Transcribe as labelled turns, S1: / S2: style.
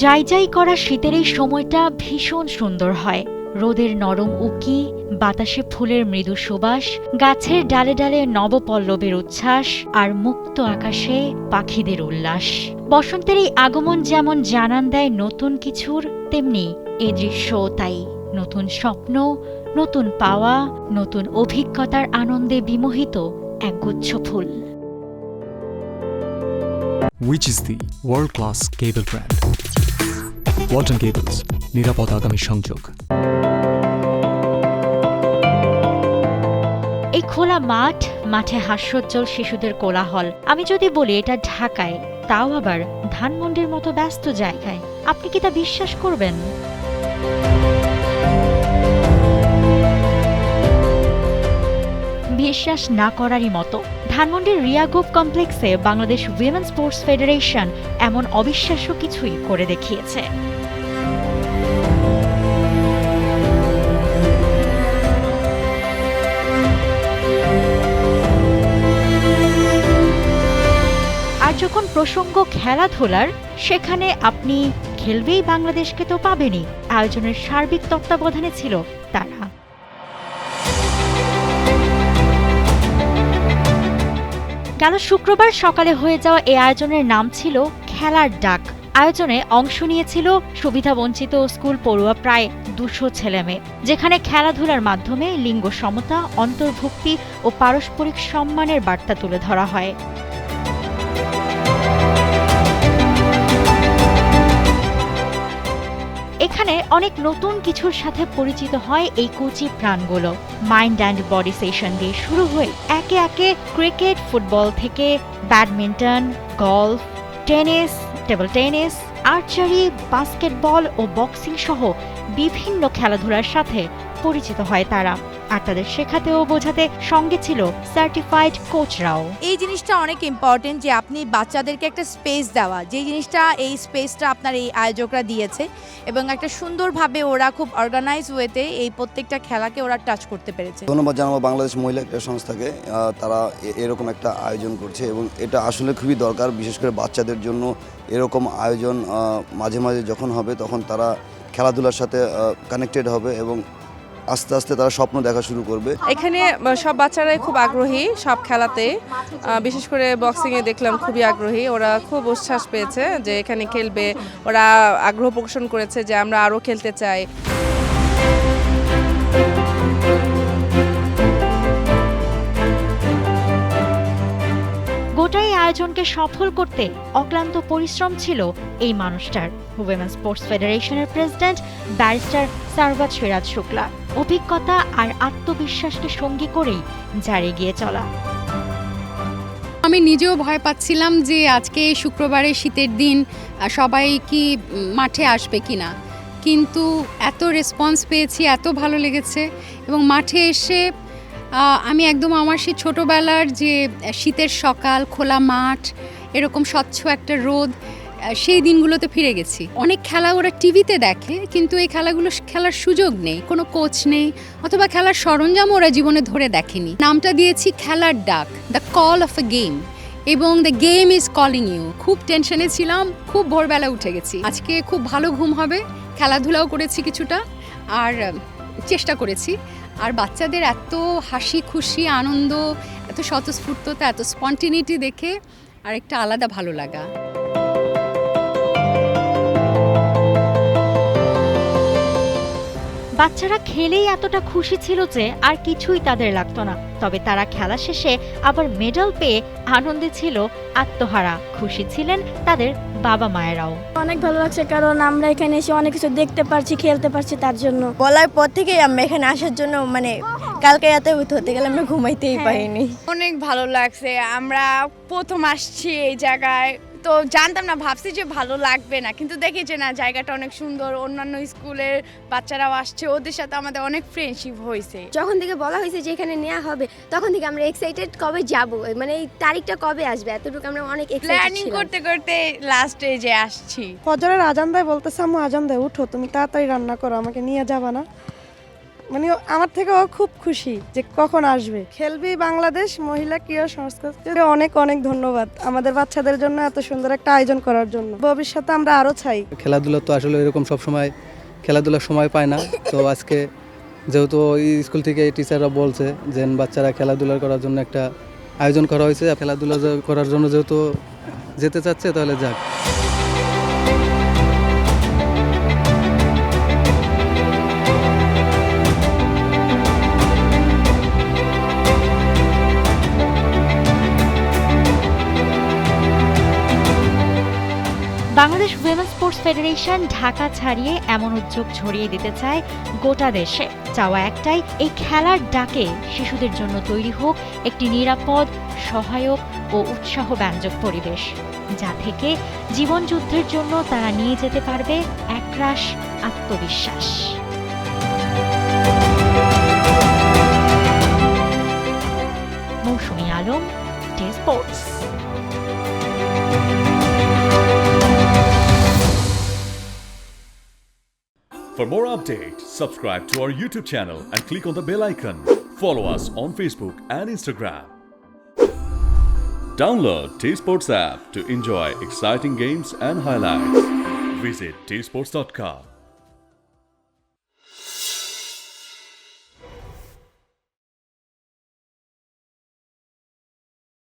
S1: যাই যাই করা শীতের এই সময়টা ভীষণ সুন্দর হয়। রোদের নরম উকি, বাতাসে ফুলের মৃদু সুবাস, গাছের ডালে ডালে নবপল্লবের উচ্ছ্বাস, আর মুক্ত আকাশে পাখিদের উল্লাস। বসন্তের এই আগমন যেমন জানান দেয় নতুন কিছুর, তেমনি এই দৃশ্য তাই নতুন স্বপ্ন, নতুন পাওয়া, নতুন অভিজ্ঞতার আনন্দে বিমোহিত একগুচ্ছ ফুল।
S2: Which is the world-class cable brand? Walton Cables, নিরাপদ আগামী সংযোগ।
S1: এই খোলা মাঠ, মাঠে হাস্যোজ্জ্বল শিশুদের কোলাহল। আমি যদি বলি এটা ঢাকায়, তাও আবার ধানমন্ডির মতো ব্যস্ত জায়গায়, আপনি কি তা বিশ্বাস করবেন? বিশ্বাস না করারই মতো। ধানমন্ডির রিয়াগোভ কমপ্লেক্সে বাংলাদেশ উইমেন স্পোর্টস ফেডারেশন এমন অবিশ্বাস্য কিছুই করে দেখিয়েছে। আর যখন প্রসঙ্গ খেলাধুলার, সেখানে আপনি খেলবেই বাংলাদেশকে তো পাবেনই। আয়োজনের সার্বিক তত্ত্বাবধানে ছিল তারা। গেল শুক্রবার সকালে হয়ে যাওয়া এই আয়োজনের নাম ছিল খেলার ডাক। আয়োজনে অংশ নিয়েছিল সুবিধাবঞ্চিত স্কুল পড়ুয়া প্রায় 200 ছেলেমেয়ে, যেখানে খেলাধুলার মাধ্যমে লিঙ্গ সমতা, অন্তর্ভুক্তি ও পারস্পরিক সম্মানের বার্তা তুলে ধরা হয়। এখানে অনেক নতুন কিছুর সাথে পরিচিত হয় এই কোচি প্রাণগুলো। মাইন্ড অ্যান্ড বডি সেশন দিয়ে শুরু হয়ে একে একে ক্রিকেট, ফুটবল থেকে badminton, golf, tennis, table tennis, archery, basketball ও বক্সিং সহ বিভিন্ন খেলাধুলার সাথে পরিচিত হয় তারা। আর তাদের শেখাতে ও বোঝাতে সঙ্গে ছিল সার্টিফাইড কোচরাও।
S3: এই জিনিসটা অনেক ইম্পর্টেন্ট যে আপনি বাচ্চাদেরকে একটা স্পেস দেওয়া, যে জিনিসটা এই স্পেসটা আপনার এই আয়োজকরা দিয়েছে এবং একটা সুন্দরভাবে ওরা খুব অর্গানাইজ ওয়েতে এই প্রত্যেকটা খেলাকে ওরা টাচ করতে পেরেছে।
S4: ধন্যবাদ জানাবো বাংলাদেশ মহিলা ক্রীড়া সংস্থাকে, তারা এরকম একটা আয়োজন করছে এবং এটা আসলে খুবই দরকার। বিশেষ করে বাচ্চাদের জন্য এরকম আয়োজন মাঝে মাঝে যখন হবে তখন তারা খেলাধুলার সাথে কানেক্টেড হবে এবং আস্তে আস্তে তারা স্বপ্ন দেখা শুরু করবে।
S5: এখানে সব বাচ্চারাই খুব আগ্রহী সব খেলাতে, বিশেষ করে বক্সিংয়ে দেখলাম খুবই আগ্রহী। ওরা খুব উচ্ছ্বাস পেয়েছে যে এখানে খেলবে, ওরা আগ্রহ প্রকাশ করেছে যে আমরা আরও খেলতে চাই।
S1: গোটাই আয়োজনকে সফল করতে অক্লান্ত পরিশ্রম ছিল এই মানুষটার। উইমেন স্পোর্টস ফেডারেশনের প্রেসিডেন্ট ব্যারিস্টার সারওয়াত সিরাজ শুক্লা। অভিজ্ঞতা আর আত্মবিশ্বাসকে সঙ্গী করেই যার এগিয়ে চলা।
S6: আমি নিজেও ভয় পাচ্ছিলাম যে আজকে শুক্রবারে শীতের দিন সবাই কি মাঠে আসবে কিনা, কিন্তু এত রেসপন্স পেয়েছি, এত ভালো লেগেছে। এবং মাঠে এসে আমি একদম আমার সেই ছোটোবেলার যে শীতের সকাল, খোলা মাঠ, এরকম স্বচ্ছ একটা রোদ, সেই দিনগুলোতে ফিরে গেছি। অনেক খেলা ওরা টিভিতে দেখে, কিন্তু এই খেলাগুলো খেলার সুযোগ নেই, কোনো কোচ নেই, অথবা খেলার সরঞ্জাম ওরা জীবনে ধরে দেখেনি। নামটা দিয়েছি খেলার ডাক, the call of a game, এবং the game is calling you. খুব টেনশনে ছিলাম, খুব ভোরবেলা উঠে গেছি। আজকে খুব ভালো ঘুম হবে, খেলাধুলাও করেছি কিছুটা, আর চেষ্টা করেছি। আর বাচ্চাদের এত হাসি খুশি, আনন্দ, এত স্বতঃস্ফূর্ততা, এত স্পন্টিনিটি দেখে আর একটা আলাদা ভালো লাগা।
S1: বাচ্চারা খেলেই এতটা খুশি ছিল যে আর কিছুই তাদের লাগতো না। তবে তারা খেলা শেষে আবার মেডেল পেয়ে আনন্দে ছিল আত্মহারা। খুশি ছিলেন তাদের বাবা মায়েরাও।
S7: অনেক ভালো লাগছে, কারণ আমরা এখানে এসে অনেক কিছু দেখতে পারছি, খেলতে পারছি। তার জন্য
S8: বলার পর থেকেই আমরা এখানে আসার জন্য কালকে রাতে হতে গেলে আমরা ঘুমাইতেই পারিনি।
S9: অনেক ভালো লাগছে। আমরা প্রথম আসছি এই জায়গায়, তো জানতাম না, ভাবছি যে ভালো লাগবে না, কিন্তু দেখি যে না, জায়গাটা অনেক সুন্দর। অন্যান্য স্কুলের বাচ্চারাও আসছে, ওদের সাথে আমাদের অনেক ফ্রেন্ডশিপ হয়েছে।
S8: যখন থেকে বলা হয়েছে যে এখানে নেওয়া হবে, তখন থেকে আমরা এক্সাইটেড কবে যাব, এই তারিখটা কবে আসবে, এতটুকু আমরা অনেক
S9: প্ল্যানিং করতে করতে লাস্টে যে আসছি।
S10: ফজরের আজান দেয়, বলতেছে আম্মু আজান দেয়, উঠো, তুমি তাড়াতাড়ি রান্না করো, আমাকে নিয়ে যাবা না?
S5: মানে আমার থেকে ও খুব খুশি যে কখন আসবে। খেলবি বাংলাদেশ মহিলা ক্রীড়া সংস্থাকে অনেক অনেক ধন্যবাদ আমাদের বাচ্চাদের জন্য এত সুন্দর একটা আয়োজন করার জন্য। ভবিষ্যতে আমরা আরো চাই।
S10: খেলাধুলা তো আসলে এরকম সবসময় খেলাধুলার সময় পায় না, তো আজকে যেহেতু স্কুল থেকে টিচাররা বলছে যে বাচ্চারা খেলাধুলা করার জন্য একটা আয়োজন করা হয়েছে, খেলাধুলা করার জন্য যেহেতু যেতে চাচ্ছে তাহলে যাক।
S1: Bangladesh women sports federation Dhaka ছাড়িয়ে এমন উদ্যোগ ছড়িয়ে দিতে চায় গোটা দেশে। চাওয়া একটাই, এই খেলার ডাকে শিশুদের জন্য তৈরি হোক একটি নিরাপদ, সহায়ক ও উৎসাহব্যঞ্জক পরিবেশ, যা থেকে জীবনযুদ্ধের জন্য তারা নিয়ে যেতে পারবে একরাশ আত্মবিশ্বাস। মৌসুমী Alam, T Sports.
S11: For more updates, subscribe to our YouTube channel and click on the bell icon. Follow us on Facebook and Instagram. Download T-Sports app to enjoy exciting games and highlights. Visit tsports.com.